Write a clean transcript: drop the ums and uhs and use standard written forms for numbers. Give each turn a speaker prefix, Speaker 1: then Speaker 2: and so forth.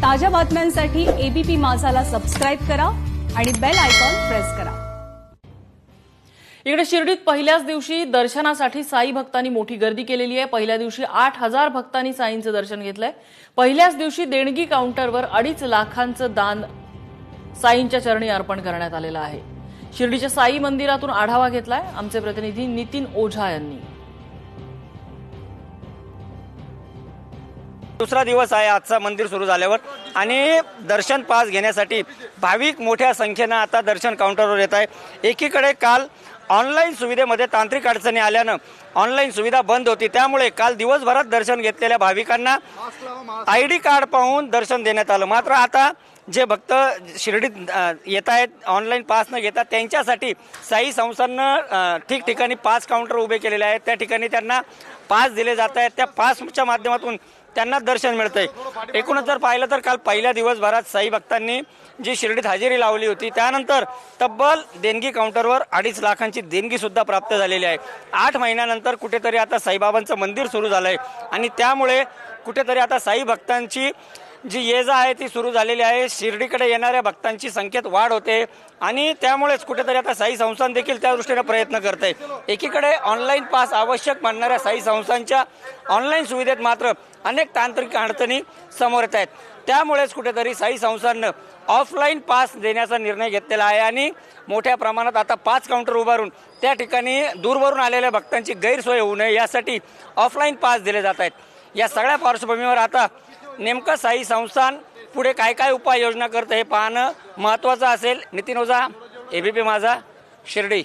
Speaker 1: ताज्या बातम्यांसाठी ABP माझाला subscribe करा आणि बेल आयकॉन प्रेस करा।
Speaker 2: इकडे शिर्डीत पहिल्याच दिवशी दर्शनासाठी साई भक्तांनी मोठी गर्दी केलेली आहे। पहिल्या दिवशी 8000 भक्तांनी साईंचं दर्शन घेतलंय। पहिल्याच दिवशी देणगी काउंटरवर 2.5 लाखांचं दान साईंच्या चरणी अर्पण करण्यात आलेलं आहे। शिर्डीच्या साई मंदिरातून आढावा घेतलाय आमचे प्रतिनिधी नितीन ओझा यांनी।
Speaker 3: दुसरा दिवस आहे आजचा मंदिर सुरू झाल्यावर आणि दर्शन पास घेण्यासाठी भाविक मोठ्या संख्येने आता दर्शन काउंटरवर येत आहे। एकीकडे काल ऑनलाईन सुविधेमध्ये तांत्रिक अडचणी आल्यानं ऑनलाईन सुविधा बंद होती, त्यामुळे काल दिवसभरात दर्शन घेतलेल्या भाविकांना ID कार्ड पाहून दर्शन देण्यात आलं। मात्र आता जे भक्त शिर्डीत येत आहेत ऑनलाईन पास न घेता त्यांच्यासाठी साई संस्थानं ठिकठिकाणी पास काउंटर उभे केलेले आहेत। त्या ठिकाणी त्यांना पास दिले जात आहेत। त्या पासच्या माध्यमातून त्यांना दर्शन मिळतंय। एकूणच जर पाहिलं तर काल पहिल्या दिवसभरात साई भक्तांनी जी शिर्डीत हजेरी लावली होती त्यानंतर तब्बल देणगी काउंटरवर 2.5 लाखांची देणगी सुद्धा प्राप्त झालेली आहे। 8 महिन्यानंतर कुठेतरी आता साईबाबांचं मंदिर सुरू झालंय आणि त्यामुळे कुठेतरी आता साई भक्तांची जी ये-जा आहे ती सुरू झालेली आहे। शिर्डीकडे येणाऱ्या भक्तांची संख्येत वाढ होते आणि त्यामुळेच कुठेतरी आता साई संस्थान देखील त्या दृष्टीने प्रयत्न करते। एकीकडे ऑनलाईन पास आवश्यक मानणाऱ्या साई संस्थांच्या ऑनलाईन सुविधेत मात्र अनेक तांत्रिक अडचणी समोर येत आहेत। त्यामुळेच कुठेतरी साई संस्थांनं ऑफलाईन पास देण्याचा निर्णय घेतलेला आहे आणि मोठ्या प्रमाणात आता 5 काउंटर उभारून त्या ठिकाणी दूरवरून आलेल्या भक्तांची गैरसोय होऊ नये यासाठी ऑफलाईन पास दिले जात आहेत। या सगळ्या पार्श्वभूमीवर आता नेमकं साई संस्थान पुढे काय काय उपाययोजना करते हे पाहणं महत्त्वाचं असेल। नितीन ओझा, एबीपी माझा, शिर्डी।